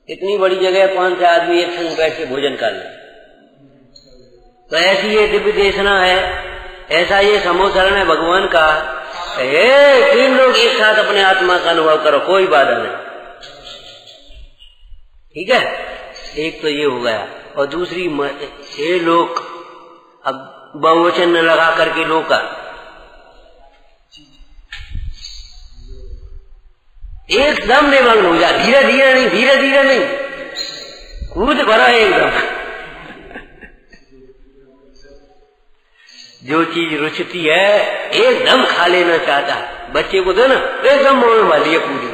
इतनी बड़ी जगह 5 से आदमी एक संग बैठ के भोजन कर ले। तो ऐसी ये दिव्य देशना है, ऐसा ये समोचरण है भगवान का। 3 लोग एक साथ अपने आत्मा का अनुभव करो, कोई बाधा नहीं। ठीक है, एक तो ये हो गया। और दूसरी ये लोग, अब बहुवचन न लगा करके लोग का एकदम निमग्न हो जा। धीरे धीरे नहीं, धीरे धीरे नहीं, कूद भरा एकदम। जो चीज रुचती है एकदम खा लेना चाहता है। बच्चे को दो ना, एकदम मुंह में डालिए पूरी।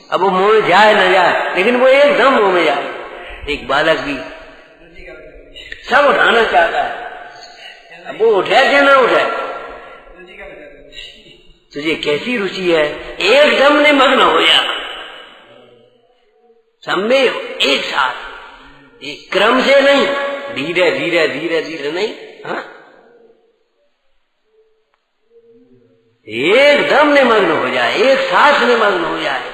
अब वो मुंह में जाए न जाए, लेकिन वो एकदम मुंह में जाए। एक बालक भी सब उठाना चाहता है, अब वो उठे या ना उठे। तुझे कैसी रुचि है, एकदम निमग्न हो जा। सब में एक साथ, एक क्रम से नहीं, धीरे धीरे धीरे धीरे नहीं, हाँ, एकदम निमग्न हो जाए, एक साथ निमग्न हो जाए।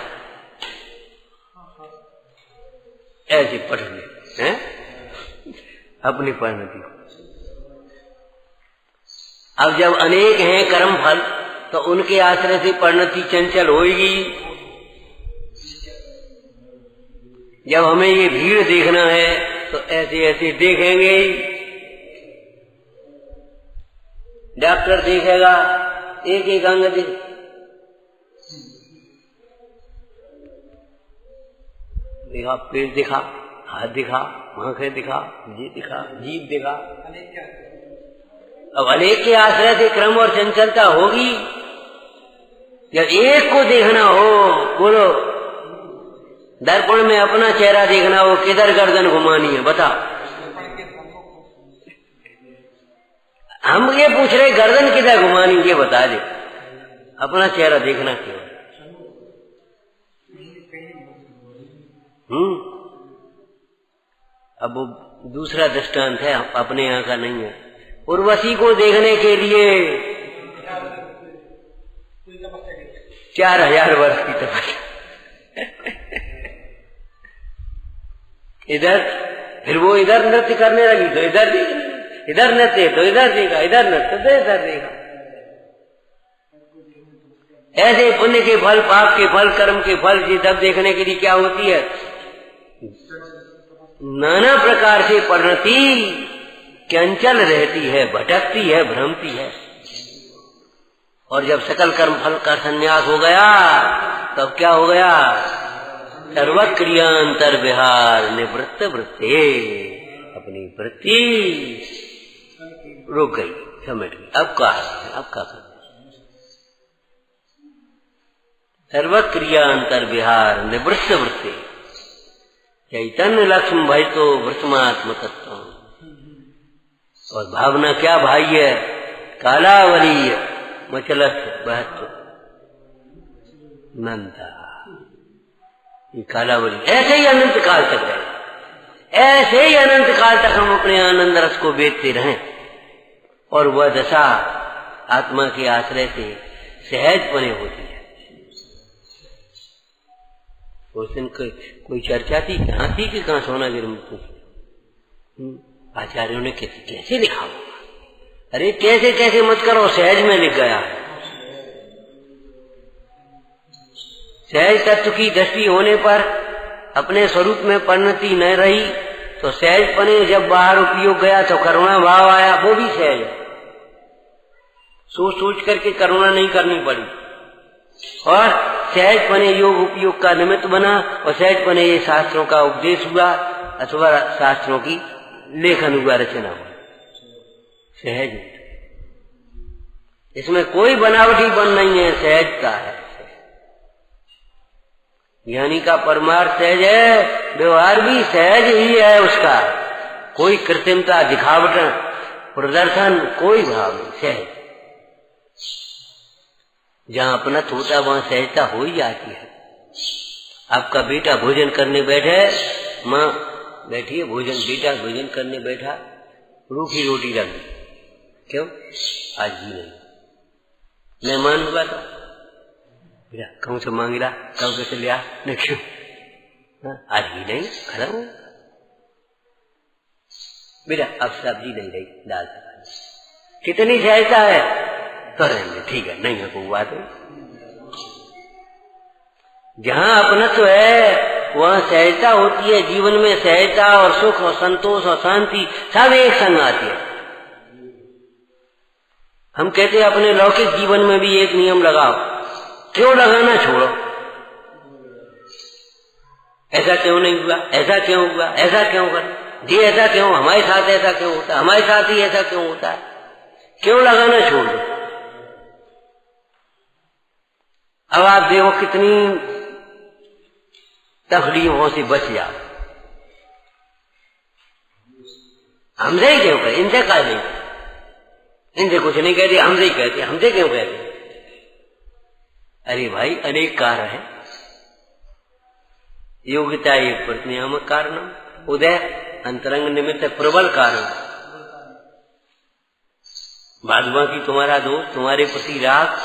ऐसे पढ़ ले हैं अपनी परिणति को। अब जब अनेक हैं कर्म फल, तो उनके आश्रय से परिणति चंचल होगी। जब हमें ये भीड़ देखना है तो ऐसे ऐसे देखेंगे ही। डॉक्टर देखेगा एक एक अंग दिखा, पेट दिखा, हाथ दिखा, आंखें दिखा, ये दिखा, जीभ दिखा। अब अनेक के आश्रय से क्रम और चंचलता होगी। जब एक को देखना हो, बोलो दर्पण में अपना चेहरा देखना हो, किधर गर्दन घुमानी है बता। हम ये पूछ रहे गर्दन किधर घुमानी, ये बता दे। अपना चेहरा देखना क्यों? अब वो दूसरा दृष्टांत है, अपने यहाँ का नहीं है। उर्वशी को देखने के लिए 4000 वर्ष की तपस्या। इधर फिर वो इधर नृत्य करने लगी तो इधर देखने, इधर नृत्य तो इधर देखा, इधर नृत्य तो इधर देखा। ऐसे पुण्य के फल, पाप के फल, कर्म के फल ये सब देखने के लिए क्या होती है? नाना प्रकार से परिणति चंचल रहती है, भटकती है, भ्रमती है। और जब सकल कर्म फल का संन्यास हो गया तब क्या हो गया? सर्वक्रियांतर विहार निवृत्त वृत्ते, अपनी वृत्ति रुक गई, समझ गई। अब क्या है, अब क्या करना? सर्वक्रियांतर विहार निवृत्त वृत्ते चैतन्य लक्ष्म भय तो वृत्मात्म तत्व। और भावना क्या भाई है? कालावली मचलत बहत्व नंदा। ये कालावली ऐसे ही अनंत काल तक रहेगा, ऐसे ही अनंत काल तक हम अपने आनंद रस को बेचते रहें और वह दशा आत्मा के आश्रय से सहज बने होती है। उस दिन कोई चर्चा थी, कहाँ थी कि कहाँ सोनागिरी में पूछी, आचार्यों ने कैसे लिखा होगा। अरे कैसे कैसे मत करो, सहज में लिख गया है। सहज तत्व की दृष्टि होने पर अपने स्वरूप में परिणति न रही तो सहजपने जब बाहर उपयोग गया तो करुणा भाव आया, वो भी सहज है। सोच सोच करके करुणा नहीं करनी पड़ी और सहजपने योग उपयोग का निमित्त बना और सहजपने ये शास्त्रों का उपदेश हुआ अथवा शास्त्रों की लेखन हुआ, रचना हुआ। सहज, इसमें कोई बनावटी बन नहीं है, सहजता है। ज्ञानी का परमार्थ सहज है, व्यवहार भी सहज ही है उसका। कोई कृत्रिमता, दिखावट, प्रदर्शन कोई भाव नहीं, सहज। जहां अपनत होता वहां सहजता हो ही जाती है। आपका बेटा भोजन करने बैठे, माँ बैठी है भोजन, बेटा भोजन करने बैठा, रूखी रोटी रख दी, क्यों? आज भी नहीं, मेहमान हुआ था, कहूं से मांग रहा, कहूं कैसे लिया न, क्यों? आज भी नहीं, खत्म। बेटा अब सब्जी नहीं रही, दाल से। कितनी सहजता है, करेंगे, ठीक है, नहीं है कोई बात नहीं। जहां अपनत्व है वहां सहजता होती है। जीवन में सहजता और सुख और संतोष और शांति सब एक संग आती है। हम कहते हैं अपने लौकिक जीवन में भी एक नियम लगाओ, क्यों लगाना छोड़ो। ऐसा क्यों नहीं हुआ, ऐसा क्यों हुआ, ऐसा क्यों कर जी, ऐसा क्यों, हमारे साथ ऐसा क्यों होता है, हमारे साथ ही ऐसा क्यों होता है, क्यों लगाना छोड़ दो। अब आप देखो कितनी तकलीफों से बच जाओ। हमसे ही क्यों कहे, इनसे कहा नहीं, इनसे कुछ नहीं कहते, हमसे ही कहते, हमसे क्यों कहते। अरे भाई अनेक कारण है। योग्यता एक प्रतिनियामक कारण, उदय अंतरंग निमित्त प्रबल कारण, बाद बाकी तुम्हारा दोष, तुम्हारे प्रति राग,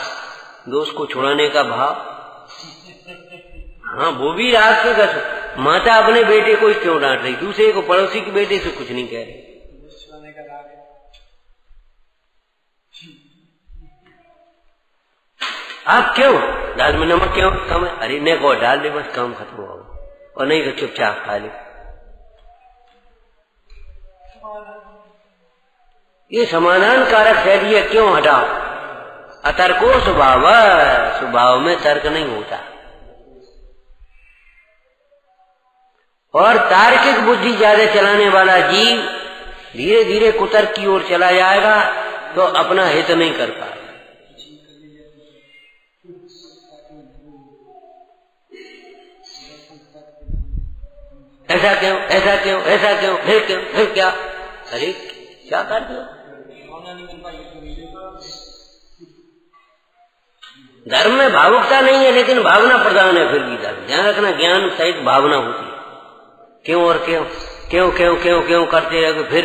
दोष को छुड़ाने का भाव, हाँ वो भी राग से गस। माता अपने बेटे को क्यों डांट रही, दूसरे को, पड़ोसी के बेटे से कुछ नहीं कह रही। आप क्यों, दाल में नमक क्यों कम है, अरे ने को डाल दे बस, काम खत्म हो, और नहीं तो चुपचाप खा ले। ये समाधान कारक शैली है, क्यों हटाओ। अतर्को स्वभाव, स्वभाव में तर्क नहीं होता। और तार्किक बुद्धि ज्यादा चलाने वाला जीव धीरे धीरे कुतर्क की ओर चला जाएगा तो अपना हित नहीं कर पाएगा। ऐसा क्यों, ऐसा क्यों, ऐसा क्यों, फिर क्या, अरे क्या कर दो। धर्म में भावुकता नहीं है लेकिन भावना प्रधान है। फिर भी धर्म ध्यान रखना, ज्ञान सहित भावना होती है। क्यों और क्यों, क्यों क्यों क्यों क्यों करते रहे, फिर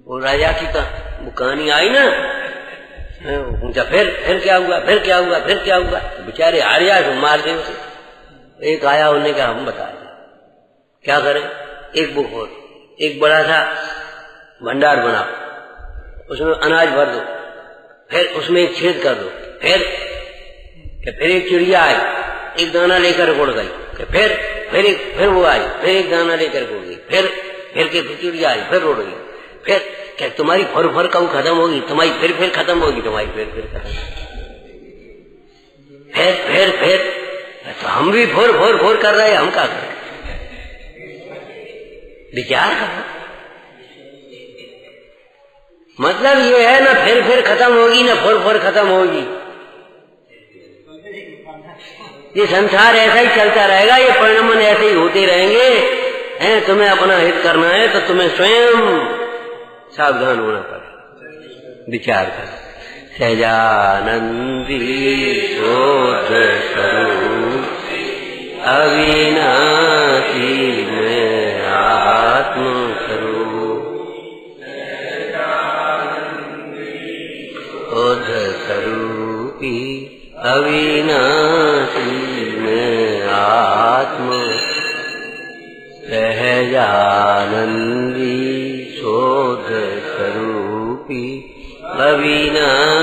वो राजा की वो कहानी आई ना, फिर क्या हुआ, फिर क्या हुआ, फिर क्या हुआ, बेचारे हार जाए तो मार दे उसे। एक आया, उन्होंने कहा हम बता दें क्या करें, एक बुक हो, एक बड़ा सा भंडार बनाओ, उसमें अनाज भर दो, फिर उसमें एक छेद कर दो, फिर एक चिड़िया आई, एक दाना लेकर उड़ गई, फिर वो आई, फिर एक दाना लेकर उड़ गई, फिर चिड़िया आई, फिर उड़ गई, फिर क्या तुम्हारी फर कब खत्म होगी, तुम्हारी फिर खत्म होगी, तुम्हारी फिर खत्म, फिर तो हम भी फोर कर रहे हैं, हम क्या करें, विचार करो। मतलब ये है ना फिर खत्म होगी, ना फोर खत्म होगी। ये संसार ऐसा ही चलता रहेगा, ये परिणाम ऐसे ही होते रहेंगे। तुम्हें अपना हित करना है तो तुम्हें स्वयं सावधान होना पड़ेगा, विचार करो। सहजानंदी शोध स्वरूप अविनाशी में रूपी अविनाशी